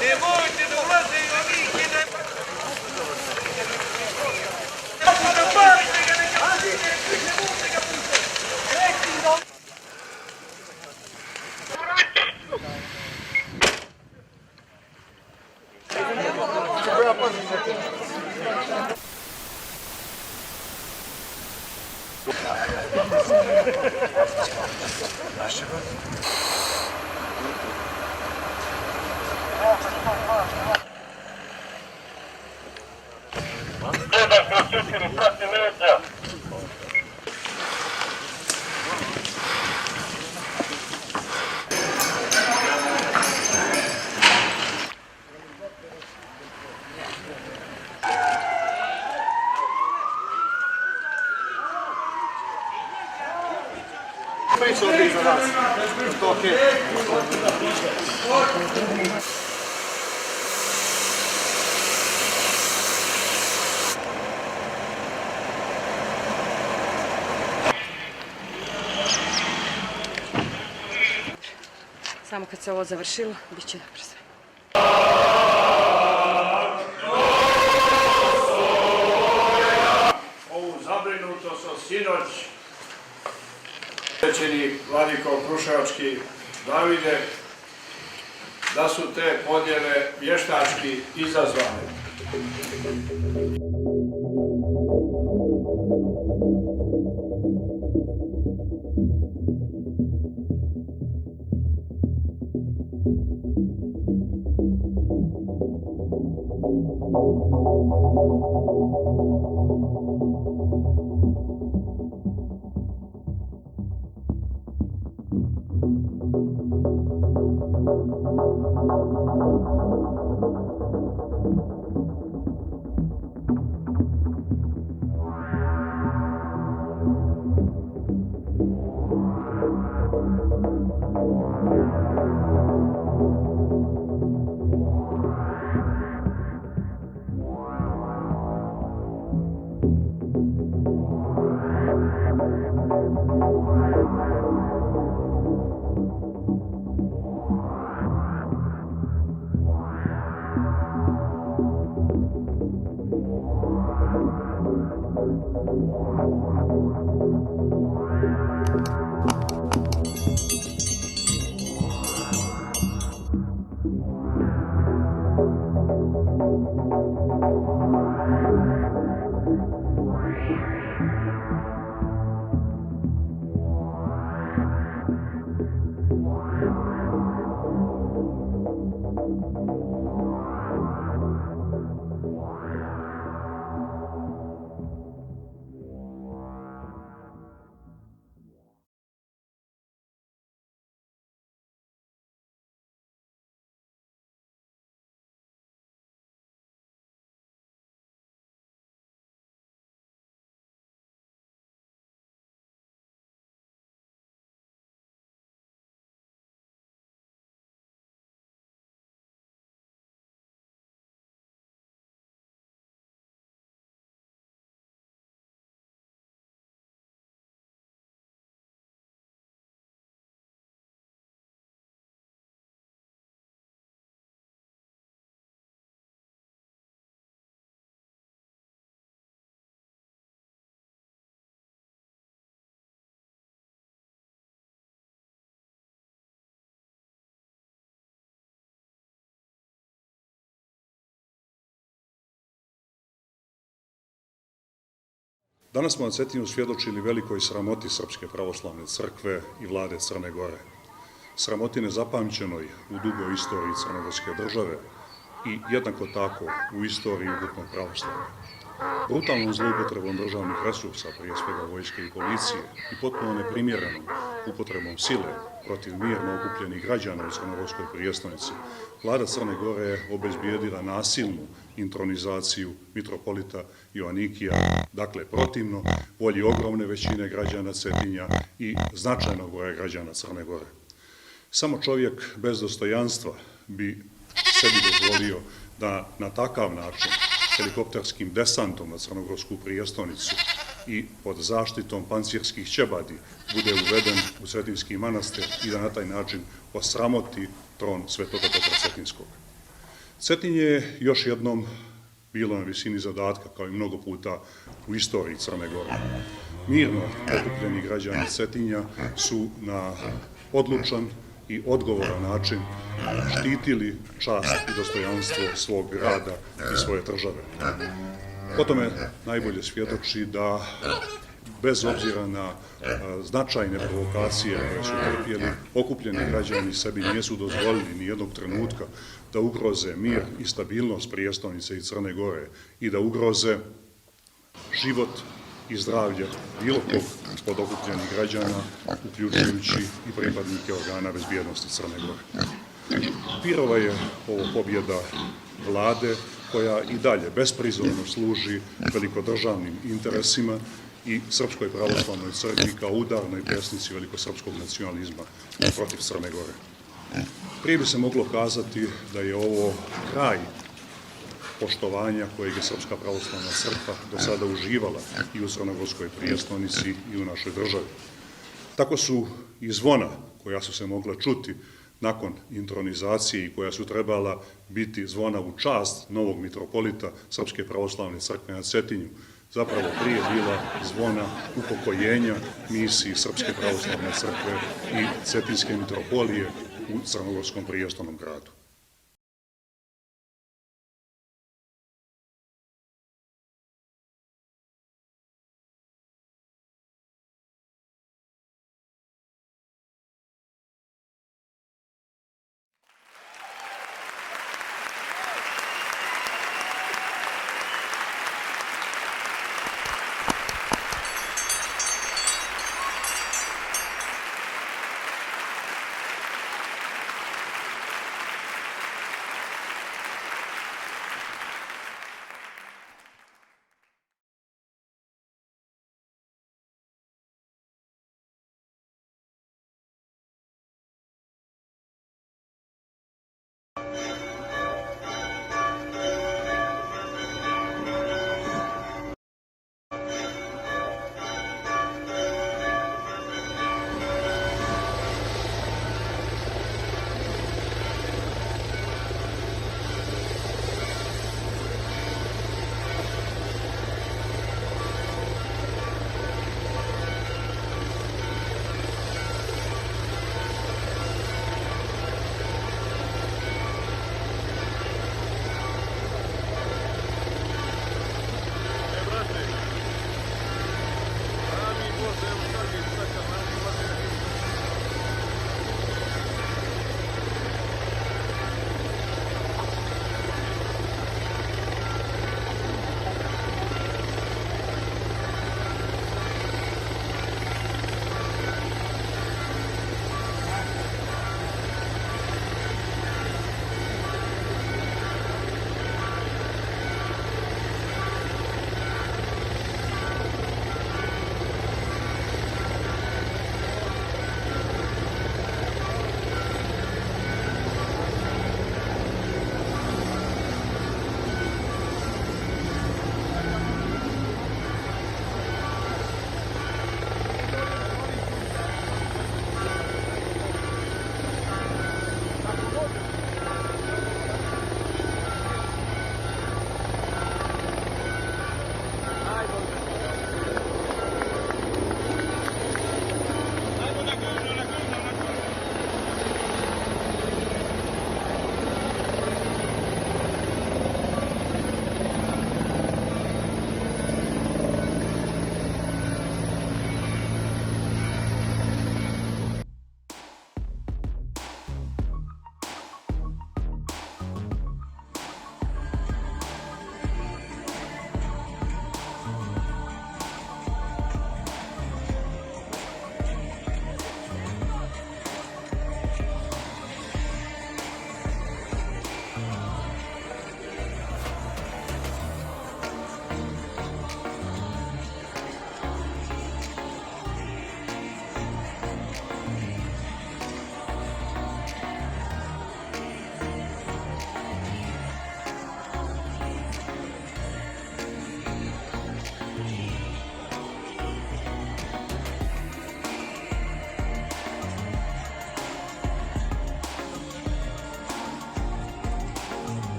Nemojte da ulaze i ovih jedan. Priča ovdje za nas, to okej. Samo kad se ovo završilo, bit će dobro sve. Ovu zabrinutost od sinoć, svećeni vladiko Kruševački Davide, da su te podjele vještački izazvane. Danas smo na Cetinju svjedočili velikoj sramoti Srpske pravoslavne crkve i vlade Crne Gore. Sramoti nezapamćenoj u dugoj istoriji crnogorske države i jednako tako u istoriji ukupnog pravoslavlja. Brutalnom zloupotrebom državnih resursa, prije svega vojske i policije, i potpuno neprimjerenom upotrebom sile protiv mirno okupljenih građana u crnogorskoj prijestolnici, vlada Crne Gore je obezbijedila nasilnu intronizaciju mitropolita Joanikija, dakle protivno volji ogromne većine građana Cetinja i značajnog broja građana Crne Gore. Samo čovjek bez dostojanstva bi sebi dozvolio da na takav način helikopterskim desantom na crnogorsku prijestolnicu i pod zaštitom pancirskih ćebadi bude uveden u Cetinski manastir i da na taj način osramoti tron Svetoga Petra Cetinskog. Cetinje je još jednom bilo na visini zadatka, kao i mnogo puta u istoriji Crne Gore. Mirno okupljeni građani Cetinja su na odlučan i odgovoran način štitili čast i dostojanstvo svog grada i svoje države. O tome najbolje svjedoči da, bez obzira na značajne provokacije koje su trpjeli, okupljeni građani sebi nisu dozvolili ni jednog trenutka da ugroze mir i stabilnost prijestolnice i Crne Gore i da ugroze život i zdravlje bilo kog od okupljenih građana, uključujući i pripadnike organa bezbjednosti Crne Gore. Pirova je ovo pobjeda vlade koja i dalje besprizorno služi velikodržavnim interesima i Srpskoj pravoslavnoj crkvi kao udarnoj pesnici velikosrpskog nacionalizma protiv Crne Gore. Prije bi se moglo kazati da je ovo kraj poštovanja kojeg je Srpska pravoslavna crkva do sada uživala i u crnogorskoj prijestolnici i u našoj državi. Tako su i zvona koja su se mogla čuti nakon intronizacije i koja su trebala biti zvona u čast novog mitropolita Srpske pravoslavne crkve na Cetinju, zapravo prije bila zvona upokojenja misiji Srpske pravoslavne crkve i Cetinske mitropolije u crnogorskom prijestolnom gradu.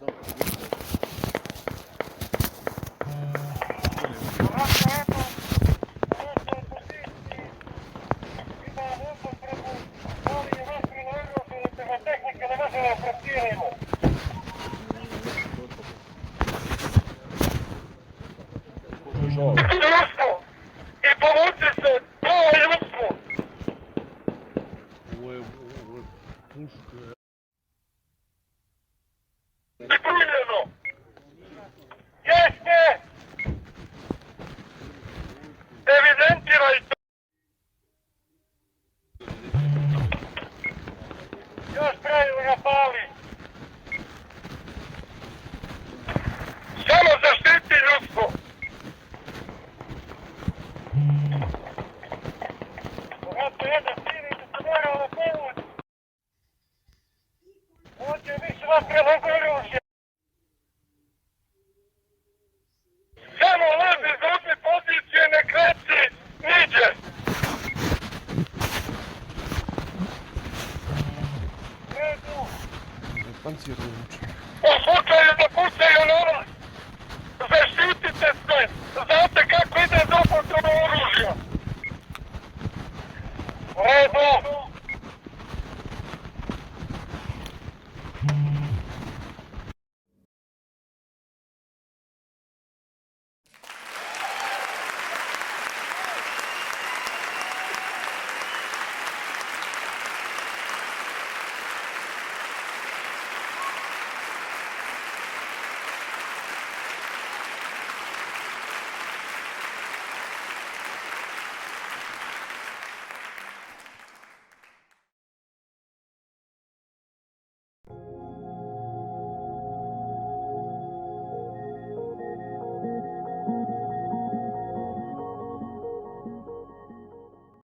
I povuci se, to je ljudstvo. I primljeno. Jeste! Evidentirajte. Još pravilo ga pali. Samo zaštiti ljudstvo. Zato jedan sini da se mora ovo povući. Hoće više vas prelogoruše. Samo lazi zauzmi pozicije, ne kreći niđe. Redu. U slučaju da pucaju na vas, zaštitite se. Znate kako ide za upotrebu oružja. Redu.